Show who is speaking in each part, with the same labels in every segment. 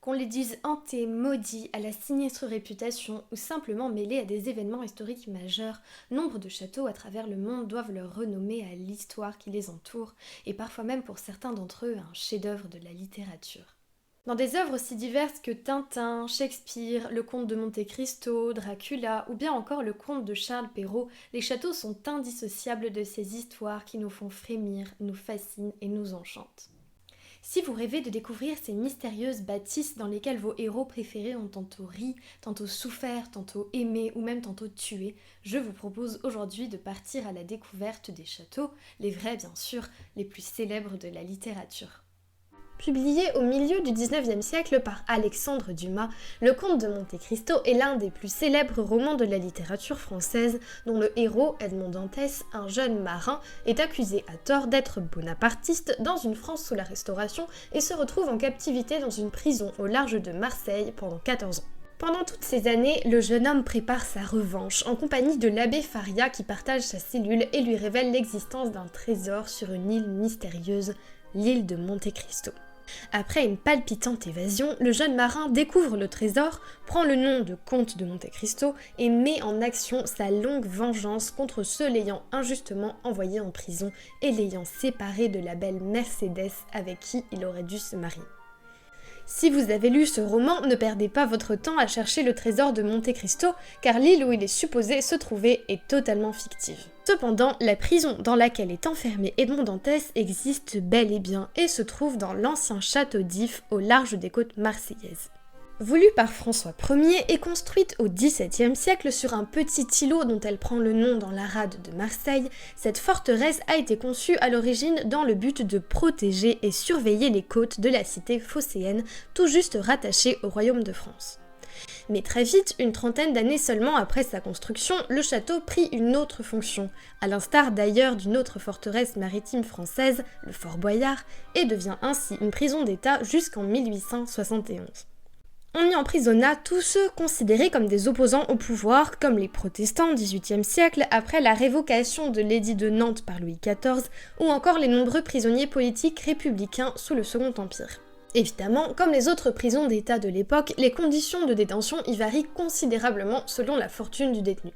Speaker 1: Qu'on les dise hantés, maudits, à la sinistre réputation ou simplement mêlés à des événements historiques majeurs, nombre de châteaux à travers le monde doivent leur renommée à l'histoire qui les entoure, et parfois même pour certains d'entre eux à un chef-d'œuvre de la littérature. Dans des œuvres aussi diverses que Tintin, Shakespeare, le Comte de Monte Cristo, Dracula ou bien encore le Comte de Charles Perrault, les châteaux sont indissociables de ces histoires qui nous font frémir, nous fascinent et nous enchantent. Si vous rêvez de découvrir ces mystérieuses bâtisses dans lesquelles vos héros préférés ont tantôt ri, tantôt souffert, tantôt aimé ou même tantôt tué, je vous propose aujourd'hui de partir à la découverte des châteaux, les vrais bien sûr, les plus célèbres de la littérature. Publié au milieu du XIXe siècle par Alexandre Dumas, Le Comte de Monte Cristo est l'un des plus célèbres romans de la littérature française, dont le héros, Edmond Dantès, un jeune marin, est accusé à tort d'être bonapartiste dans une France sous la Restauration et se retrouve en captivité dans une prison au large de Marseille pendant 14 ans. Pendant toutes ces années, le jeune homme prépare sa revanche en compagnie de l'abbé Faria qui partage sa cellule et lui révèle l'existence d'un trésor sur une île mystérieuse, l'île de Monte Cristo. Après une palpitante évasion, le jeune marin découvre le trésor, prend le nom de comte de Monte Cristo et met en action sa longue vengeance contre ceux l'ayant injustement envoyé en prison et l'ayant séparé de la belle Mercédès avec qui il aurait dû se marier. Si vous avez lu ce roman, ne perdez pas votre temps à chercher le trésor de Monte Cristo, car l'île où il est supposé se trouver est totalement fictive. Cependant, la prison dans laquelle est enfermé Edmond Dantès existe bel et bien et se trouve dans l'ancien château d'If au large des côtes marseillaises. Voulue par François Ier et construite au XVIIe siècle sur un petit îlot dont elle prend le nom dans la rade de Marseille, cette forteresse a été conçue à l'origine dans le but de protéger et surveiller les côtes de la cité phocéenne, tout juste rattachée au royaume de France. Mais très vite, une trentaine d'années seulement après sa construction, le château prit une autre fonction, à l'instar d'ailleurs d'une autre forteresse maritime française, le Fort Boyard, et devient ainsi une prison d'État jusqu'en 1871. On y emprisonna tous ceux considérés comme des opposants au pouvoir, comme les protestants au XVIIIe siècle après la révocation de l'édit de Nantes par Louis XIV, ou encore les nombreux prisonniers politiques républicains sous le Second Empire. Évidemment, comme les autres prisons d'État de l'époque, les conditions de détention y varient considérablement selon la fortune du détenu.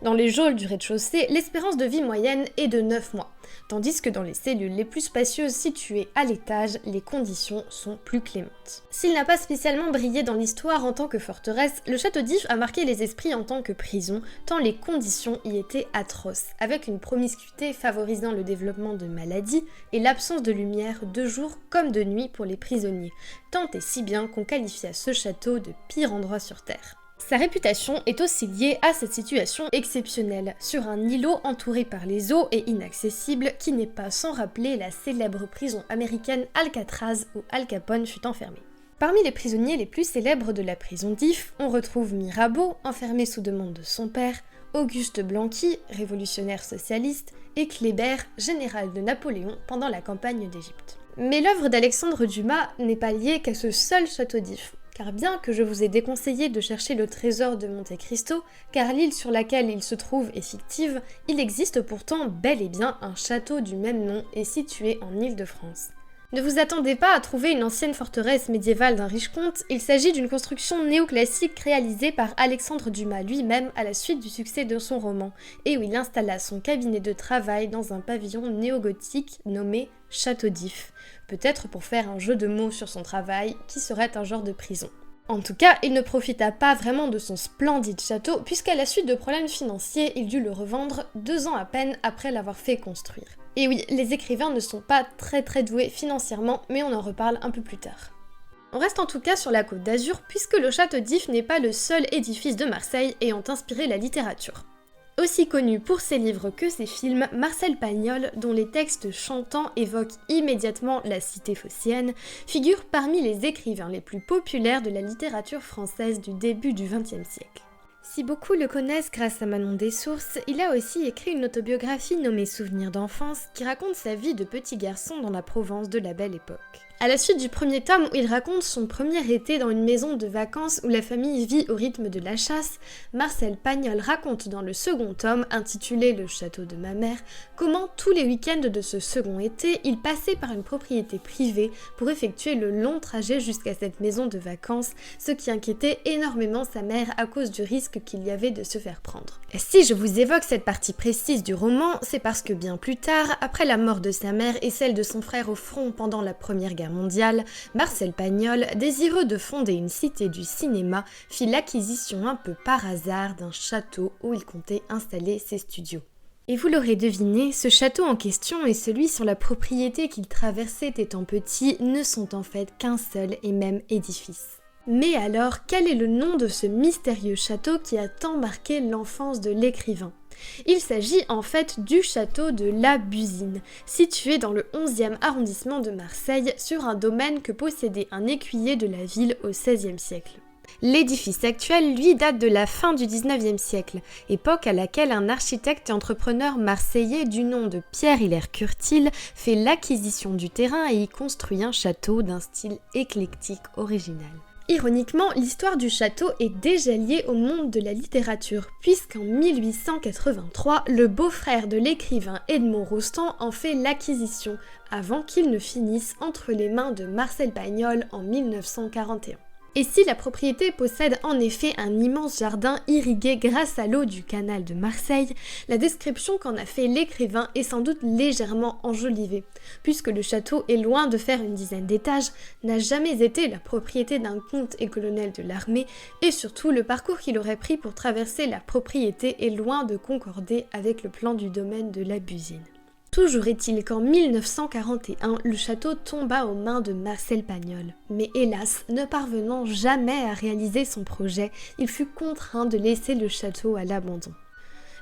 Speaker 1: Dans les geôles du rez-de-chaussée, l'espérance de vie moyenne est de 9 mois, tandis que dans les cellules les plus spacieuses situées à l'étage, les conditions sont plus clémentes. S'il n'a pas spécialement brillé dans l'histoire en tant que forteresse, le château d'If a marqué les esprits en tant que prison, tant les conditions y étaient atroces, avec une promiscuité favorisant le développement de maladies et l'absence de lumière de jour comme de nuit pour les prisonniers, tant et si bien qu'on qualifia ce château de pire endroit sur Terre. Sa réputation est aussi liée à cette situation exceptionnelle, sur un îlot entouré par les eaux et inaccessible qui n'est pas sans rappeler la célèbre prison américaine Alcatraz où Al Capone fut enfermé. Parmi les prisonniers les plus célèbres de la prison d'If, on retrouve Mirabeau, enfermé sous demande de son père, Auguste Blanqui, révolutionnaire socialiste, et Kléber, général de Napoléon pendant la campagne d'Égypte. Mais l'œuvre d'Alexandre Dumas n'est pas liée qu'à ce seul château d'If. Car bien que je vous ai déconseillé de chercher le trésor de Monte Cristo, car l'île sur laquelle il se trouve est fictive, il existe pourtant bel et bien un château du même nom et situé en Île-de-France. Ne vous attendez pas à trouver une ancienne forteresse médiévale d'un riche comte, il s'agit d'une construction néoclassique réalisée par Alexandre Dumas lui-même à la suite du succès de son roman, et où il installa son cabinet de travail dans un pavillon néogothique nommé Château d'If, peut-être pour faire un jeu de mots sur son travail, qui serait un genre de prison. En tout cas, il ne profita pas vraiment de son splendide château, puisqu'à la suite de problèmes financiers, il dut le revendre 2 ans à peine après l'avoir fait construire. Et oui, les écrivains ne sont pas très doués financièrement, mais on en reparle un peu plus tard. On reste en tout cas sur la Côte d'Azur, puisque le château d'If n'est pas le seul édifice de Marseille ayant inspiré la littérature. Aussi connu pour ses livres que ses films, Marcel Pagnol, dont les textes chantants évoquent immédiatement la cité phocéenne, figure parmi les écrivains les plus populaires de la littérature française du début du XXe siècle. Si beaucoup le connaissent grâce à Manon Dessources, il a aussi écrit une autobiographie nommée Souvenirs d'enfance qui raconte sa vie de petit garçon dans la Provence de la Belle Époque. À la suite du premier tome où il raconte son premier été dans une maison de vacances où la famille vit au rythme de la chasse, Marcel Pagnol raconte dans le second tome, intitulé Le château de ma mère, comment tous les week-ends de ce second été, il passait par une propriété privée pour effectuer le long trajet jusqu'à cette maison de vacances, ce qui inquiétait énormément sa mère à cause du risque qu'il y avait de se faire prendre. Et si je vous évoque cette partie précise du roman, c'est parce que bien plus tard, après la mort de sa mère et celle de son frère au front pendant la Première Guerre mondiale, Marcel Pagnol, désireux de fonder une cité du cinéma, fit l'acquisition un peu par hasard d'un château où il comptait installer ses studios. Et vous l'aurez deviné, ce château en question et celui sur la propriété qu'il traversait étant petit ne sont en fait qu'un seul et même édifice. Mais alors, quel est le nom de ce mystérieux château qui a tant marqué l'enfance de l'écrivain ? Il s'agit en fait du château de la Busine, situé dans le 11e arrondissement de Marseille, sur un domaine que possédait un écuyer de la ville au XVIe siècle. L'édifice actuel, lui, date de la fin du XIXe siècle, époque à laquelle un architecte et entrepreneur marseillais du nom de Pierre-Hilaire Curtil fait l'acquisition du terrain et y construit un château d'un style éclectique original. Ironiquement, l'histoire du château est déjà liée au monde de la littérature, puisqu'en 1883, le beau-frère de l'écrivain Edmond Rostand en fait l'acquisition, avant qu'il ne finisse entre les mains de Marcel Pagnol en 1941. Et si la propriété possède en effet un immense jardin irrigué grâce à l'eau du canal de Marseille, la description qu'en a fait l'écrivain est sans doute légèrement enjolivée, puisque le château est loin de faire une dizaine d'étages, n'a jamais été la propriété d'un comte et colonel de l'armée, et surtout le parcours qu'il aurait pris pour traverser la propriété est loin de concorder avec le plan du domaine de la Busine. Toujours est-il qu'en 1941, le château tomba aux mains de Marcel Pagnol. Mais hélas, ne parvenant jamais à réaliser son projet, il fut contraint de laisser le château à l'abandon.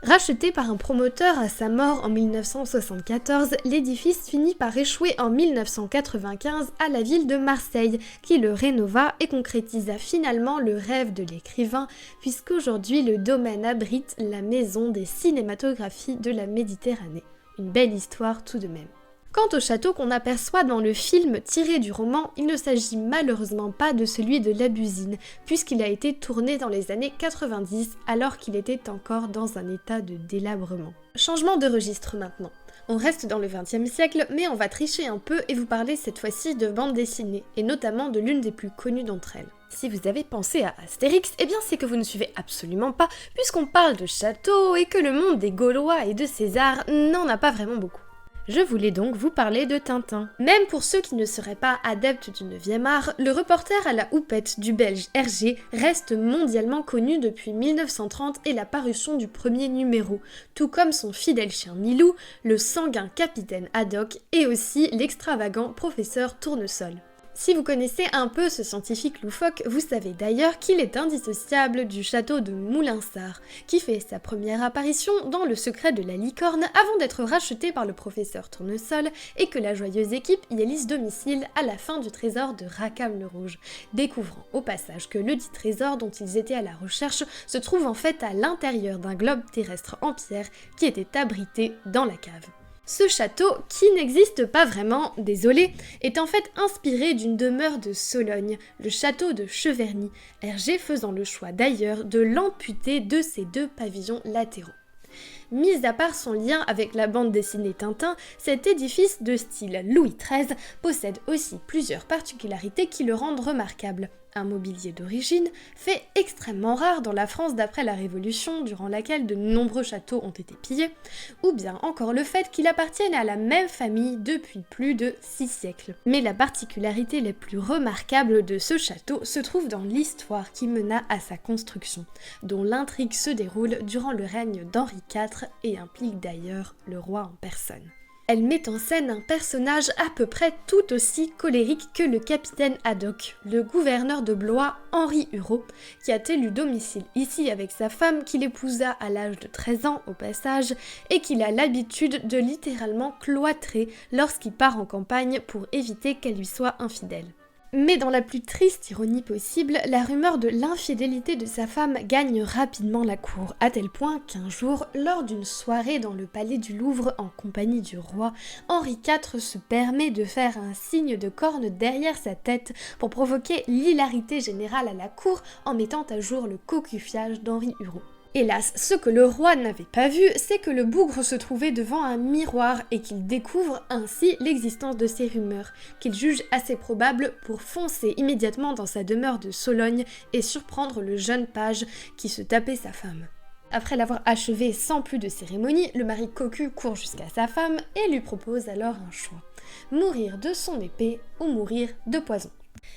Speaker 1: Racheté par un promoteur à sa mort en 1974, l'édifice finit par échouer en 1995 à la ville de Marseille, qui le rénova et concrétisa finalement le rêve de l'écrivain, puisqu'aujourd'hui le domaine abrite la maison des cinématographies de la Méditerranée. Une belle histoire tout de même. Quant au château qu'on aperçoit dans le film tiré du roman, il ne s'agit malheureusement pas de celui de la Busine, puisqu'il a été tourné dans les années 90 alors qu'il était encore dans un état de délabrement. Changement de registre maintenant. On reste dans le XXe siècle, mais on va tricher un peu et vous parler cette fois-ci de bande dessinée, et notamment de l'une des plus connues d'entre elles. Si vous avez pensé à Astérix, eh bien c'est que vous ne suivez absolument pas, puisqu'on parle de château et que le monde des Gaulois et de César n'en a pas vraiment beaucoup. Je voulais donc vous parler de Tintin. Même pour ceux qui ne seraient pas adeptes du 9e art, le reporter à la houppette du belge Hergé reste mondialement connu depuis 1930 et la parution du premier numéro, tout comme son fidèle chien Milou, le sanguin capitaine Haddock et aussi l'extravagant professeur Tournesol. Si vous connaissez un peu ce scientifique loufoque, vous savez d'ailleurs qu'il est indissociable du château de Moulinsart, qui fait sa première apparition dans Le secret de la licorne avant d'être racheté par le professeur Tournesol et que la joyeuse équipe y élise domicile à la fin du trésor de Rackham le Rouge, découvrant au passage que le dit trésor dont ils étaient à la recherche se trouve en fait à l'intérieur d'un globe terrestre en pierre qui était abrité dans la cave. Ce château, qui n'existe pas vraiment, désolé, est en fait inspiré d'une demeure de Sologne, le château de Cheverny, Hergé faisant le choix d'ailleurs de l'amputer de ses deux pavillons latéraux. Mis à part son lien avec la bande dessinée Tintin, cet édifice de style Louis XIII possède aussi plusieurs particularités qui le rendent remarquable. Un mobilier d'origine, fait extrêmement rare dans la France d'après la Révolution, durant laquelle de nombreux châteaux ont été pillés, ou bien encore le fait qu'il appartienne à la même famille depuis plus de 6 siècles. Mais la particularité la plus remarquable de ce château se trouve dans l'histoire qui mena à sa construction, dont l'intrigue se déroule durant le règne d'Henri IV et implique d'ailleurs le roi en personne. Elle met en scène un personnage à peu près tout aussi colérique que le capitaine Haddock, le gouverneur de Blois, Henri Hureau, qui a élu domicile ici avec sa femme qu'il épousa à l'âge de 13 ans au passage et qu'il a l'habitude de littéralement cloîtrer lorsqu'il part en campagne pour éviter qu'elle lui soit infidèle. Mais dans la plus triste ironie possible, la rumeur de l'infidélité de sa femme gagne rapidement la cour, à tel point qu'un jour, lors d'une soirée dans le palais du Louvre en compagnie du roi, Henri IV se permet de faire un signe de corne derrière sa tête pour provoquer l'hilarité générale à la cour en mettant à jour le cocufiage d'Henri Hureau. Hélas, ce que le roi n'avait pas vu, c'est que le bougre se trouvait devant un miroir et qu'il découvre ainsi l'existence de ces rumeurs, qu'il juge assez probable pour foncer immédiatement dans sa demeure de Sologne et surprendre le jeune page qui se tapait sa femme. Après l'avoir achevé sans plus de cérémonie, le mari cocu court jusqu'à sa femme et lui propose alors un choix. Mourir de son épée ou mourir de poison.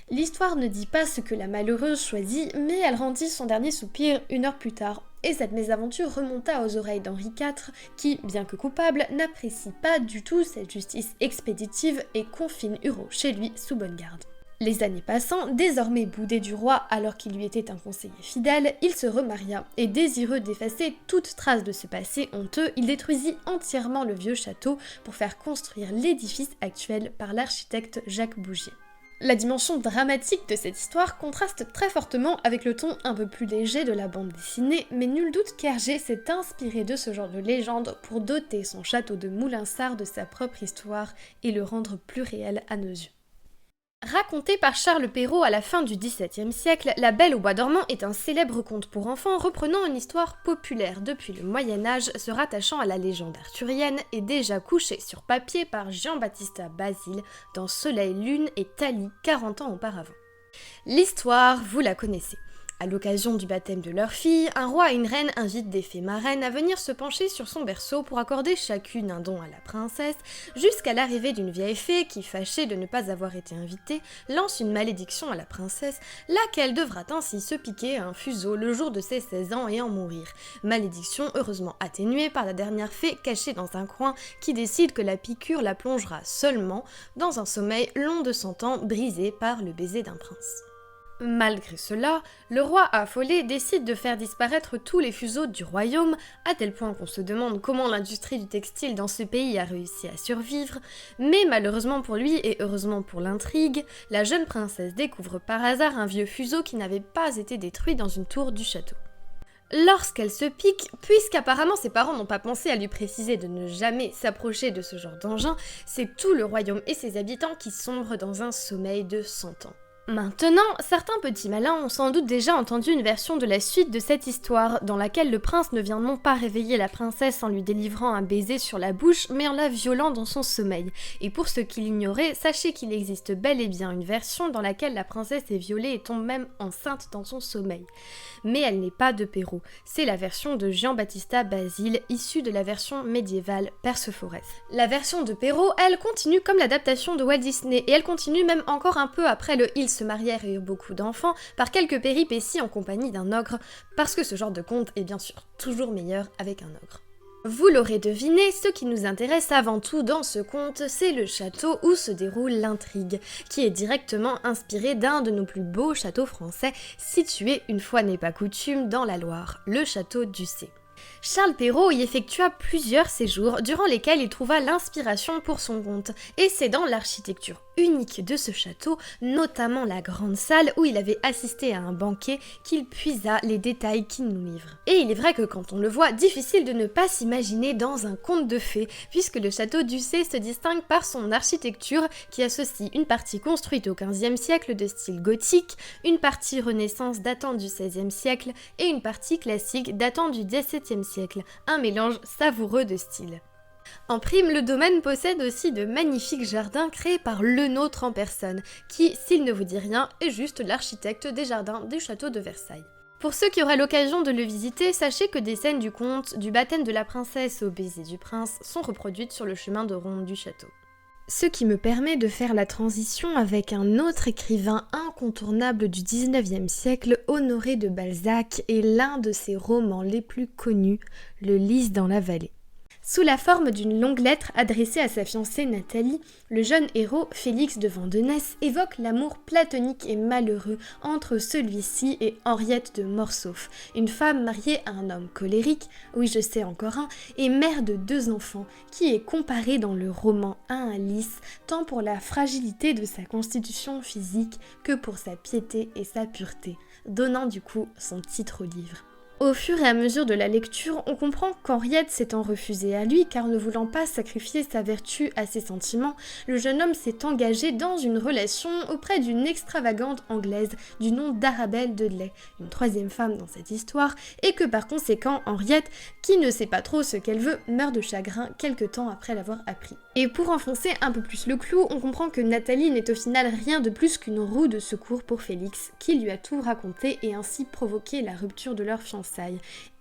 Speaker 1: L'histoire ne dit pas ce que la malheureuse choisit, mais elle rendit son dernier soupir 1 heure plus tard. Et cette mésaventure remonta aux oreilles d'Henri IV, qui, bien que coupable, n'apprécie pas du tout cette justice expéditive et confine Hureau chez lui sous bonne garde. Les années passant, désormais boudé du roi alors qu'il lui était un conseiller fidèle, il se remaria, et désireux d'effacer toute trace de ce passé honteux, il détruisit entièrement le vieux château pour faire construire l'édifice actuel par l'architecte Jacques Bougier. La dimension dramatique de cette histoire contraste très fortement avec le ton un peu plus léger de la bande dessinée, mais nul doute qu'Hergé s'est inspiré de ce genre de légende pour doter son château de Moulinsart de sa propre histoire et le rendre plus réel à nos yeux. Raconté par Charles Perrault à la fin du XVIIe siècle, La Belle au bois dormant est un célèbre conte pour enfants reprenant une histoire populaire depuis le Moyen-Âge se rattachant à la légende arthurienne et déjà couchée sur papier par Giambattista Basile dans Soleil, Lune et Thalie 40 ans auparavant. L'histoire, vous la connaissez. À l'occasion du baptême de leur fille, un roi et une reine invitent des fées marraines à venir se pencher sur son berceau pour accorder chacune un don à la princesse, jusqu'à l'arrivée d'une vieille fée qui, fâchée de ne pas avoir été invitée, lance une malédiction à la princesse, laquelle devra ainsi se piquer à un fuseau le jour de ses 16 ans et en mourir. Malédiction heureusement atténuée par la dernière fée cachée dans un coin qui décide que la piqûre la plongera seulement dans un sommeil long de 100 ans brisé par le baiser d'un prince. Malgré cela, le roi affolé décide de faire disparaître tous les fuseaux du royaume, à tel point qu'on se demande comment l'industrie du textile dans ce pays a réussi à survivre, mais malheureusement pour lui et heureusement pour l'intrigue, la jeune princesse découvre par hasard un vieux fuseau qui n'avait pas été détruit dans une tour du château. Lorsqu'elle se pique, puisqu'apparemment ses parents n'ont pas pensé à lui préciser de ne jamais s'approcher de ce genre d'engin, c'est tout le royaume et ses habitants qui sombrent dans un sommeil de 100 ans. Maintenant, certains petits malins ont sans doute déjà entendu une version de la suite de cette histoire, dans laquelle le prince ne vient non pas réveiller la princesse en lui délivrant un baiser sur la bouche, mais en la violant dans son sommeil. Et pour ceux qui l'ignoraient, sachez qu'il existe bel et bien une version dans laquelle la princesse est violée et tombe même enceinte dans son sommeil. Mais elle n'est pas de Perrault, c'est la version de Giambattista Basile, issue de la version médiévale Perceforest. La version de Perrault, elle continue comme l'adaptation de Walt Disney, et elle continue même encore un peu après le Ils se marièrent et eurent beaucoup d'enfants, par quelques péripéties en compagnie d'un ogre, parce que ce genre de conte est bien sûr toujours meilleur avec un ogre. Vous l'aurez deviné, ce qui nous intéresse avant tout dans ce conte, c'est le château où se déroule l'intrigue, qui est directement inspiré d'un de nos plus beaux châteaux français, situé, une fois n'est pas coutume, dans la Loire, le château d'Ussé. Charles Perrault y effectua plusieurs séjours, durant lesquels il trouva l'inspiration pour son conte, et c'est dans l'architecture unique de ce château, notamment la grande salle où il avait assisté à un banquet, qu'il puisa les détails qu'il nous livre. Et il est vrai que quand on le voit, difficile de ne pas s'imaginer dans un conte de fées, puisque le château d'Ussé se distingue par son architecture qui associe une partie construite au XVe siècle de style gothique, une partie Renaissance datant du XVIe siècle et une partie classique datant du XVIIe siècle, un mélange savoureux de styles. En prime, le domaine possède aussi de magnifiques jardins créés par Le Nôtre en personne, qui, s'il ne vous dit rien, est juste l'architecte des jardins du château de Versailles. Pour ceux qui auraient l'occasion de le visiter, sachez que des scènes du conte, du baptême de la princesse au baiser du prince, sont reproduites sur le chemin de ronde du château. Ce qui me permet de faire la transition avec un autre écrivain incontournable du XIXe siècle, Honoré de Balzac, et l'un de ses romans les plus connus, Le Lys dans la vallée. Sous la forme d'une longue lettre adressée à sa fiancée Nathalie, le jeune héros Félix de Vandenesse évoque l'amour platonique et malheureux entre celui-ci et Henriette de Morsauf, une femme mariée à un homme colérique, oui je sais encore un, et mère de 2 enfants, qui est comparée dans le roman à un lys, tant pour la fragilité de sa constitution physique que pour sa piété et sa pureté, donnant du coup son titre au livre. Au fur et à mesure de la lecture, on comprend qu'Henriette s'étant refusée à lui car ne voulant pas sacrifier sa vertu à ses sentiments, le jeune homme s'est engagé dans une relation auprès d'une extravagante anglaise du nom d'Arabelle Dudley, une 3e femme dans cette histoire, et que par conséquent Henriette, qui ne sait pas trop ce qu'elle veut, meurt de chagrin quelque temps après l'avoir appris. Et pour enfoncer un peu plus le clou, on comprend que Nathalie n'est au final rien de plus qu'une roue de secours pour Félix, qui lui a tout raconté et ainsi provoqué la rupture de leur fiançailles,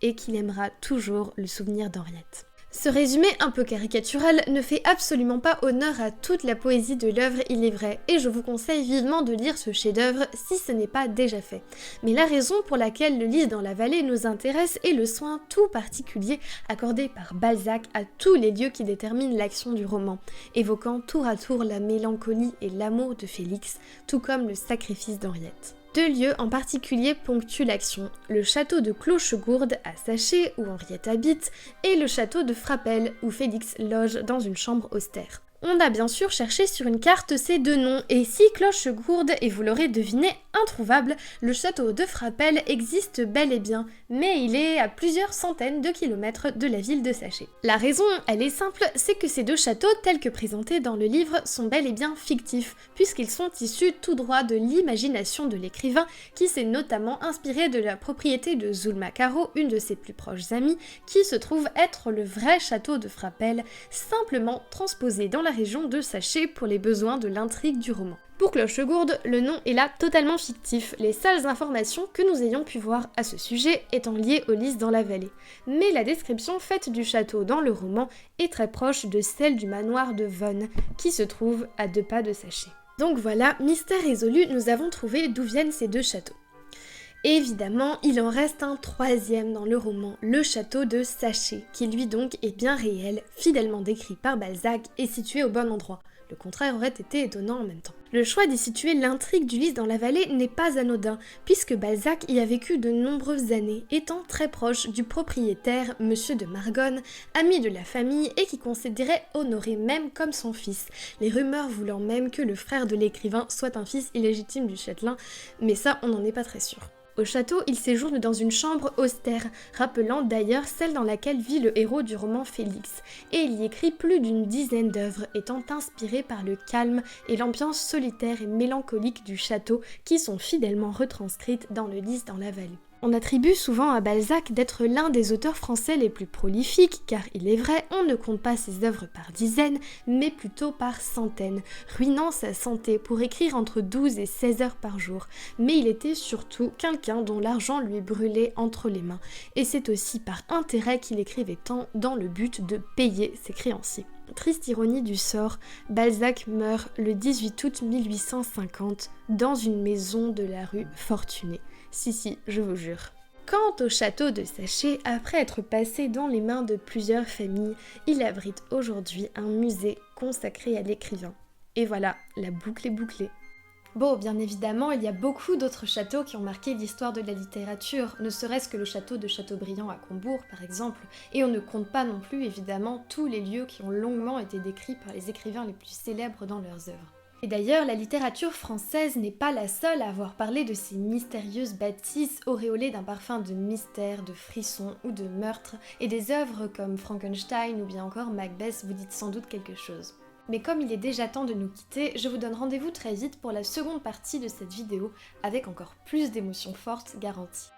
Speaker 1: et qu'il aimera toujours le souvenir d'Henriette. Ce résumé un peu caricatural ne fait absolument pas honneur à toute la poésie de l'œuvre, il est vrai, et je vous conseille vivement de lire ce chef-d'œuvre si ce n'est pas déjà fait. Mais la raison pour laquelle le Lys dans la vallée nous intéresse est le soin tout particulier accordé par Balzac à tous les lieux qui déterminent l'action du roman, évoquant tour à tour la mélancolie et l'amour de Félix, tout comme le sacrifice d'Henriette. 2 lieux en particulier ponctuent l'action, le château de Clochegourde à Saché où Henriette habite et le château de Frappel où Félix loge dans une chambre austère. On a bien sûr cherché sur une carte ces 2 noms, et si Clochegourde est, vous l'aurez deviné, introuvable, le château de Frappel existe bel et bien, mais il est à plusieurs centaines de kilomètres de la ville de Saché. La raison, elle est simple, c'est que ces 2 châteaux, tels que présentés dans le livre, sont bel et bien fictifs, puisqu'ils sont issus tout droit de l'imagination de l'écrivain, qui s'est notamment inspiré de la propriété de Zulma Caro, une de ses plus proches amies, qui se trouve être le vrai château de Frappel, simplement transposé dans la région de Saché pour les besoins de l'intrigue du roman. Pour Clochegourde, le nom est là totalement fictif, les seules informations que nous ayons pu voir à ce sujet étant liées au Lys dans la vallée. Mais la description faite du château dans le roman est très proche de celle du manoir de Vonne, qui se trouve à 2 pas de Saché. Donc voilà, mystère résolu, nous avons trouvé d'où viennent ces 2 châteaux. Évidemment, il en reste un 3e dans le roman, le château de Saché, qui lui donc est bien réel, fidèlement décrit par Balzac et situé au bon endroit. Le contraire aurait été étonnant en même temps. Le choix d'y situer l'intrigue du Lys dans la vallée n'est pas anodin, puisque Balzac y a vécu de nombreuses années, étant très proche du propriétaire, Monsieur de Margonne, ami de la famille et qui considérait Honoré même comme son fils, les rumeurs voulant même que le frère de l'écrivain soit un fils illégitime du châtelain, mais ça on n'en est pas très sûr. Au château, il séjourne dans une chambre austère, rappelant d'ailleurs celle dans laquelle vit le héros du roman Félix, et il y écrit plus d'une dizaine d'œuvres étant inspirées par le calme et l'ambiance solitaire et mélancolique du château qui sont fidèlement retranscrites dans le Lys dans la vallée. On attribue souvent à Balzac d'être l'un des auteurs français les plus prolifiques, car il est vrai, on ne compte pas ses œuvres par dizaines, mais plutôt par centaines, ruinant sa santé pour écrire entre 12 et 16 heures par jour. Mais il était surtout quelqu'un dont l'argent lui brûlait entre les mains, et c'est aussi par intérêt qu'il écrivait tant dans le but de payer ses créanciers. Triste ironie du sort, Balzac meurt le 18 août 1850 dans une maison de la rue Fortuné. Si, je vous jure. Quant au château de Saché, après être passé dans les mains de plusieurs familles, il abrite aujourd'hui un musée consacré à l'écrivain. Et voilà, la boucle est bouclée. Bon, bien évidemment, il y a beaucoup d'autres châteaux qui ont marqué l'histoire de la littérature, ne serait-ce que le château de Châteaubriand à Combourg par exemple, et on ne compte pas non plus évidemment tous les lieux qui ont longuement été décrits par les écrivains les plus célèbres dans leurs œuvres. Et d'ailleurs, la littérature française n'est pas la seule à avoir parlé de ces mystérieuses bâtisses auréolées d'un parfum de mystère, de frisson ou de meurtre, et des œuvres comme Frankenstein ou bien encore Macbeth vous dites sans doute quelque chose. Mais comme il est déjà temps de nous quitter, je vous donne rendez-vous très vite pour la seconde partie de cette vidéo avec encore plus d'émotions fortes garanties.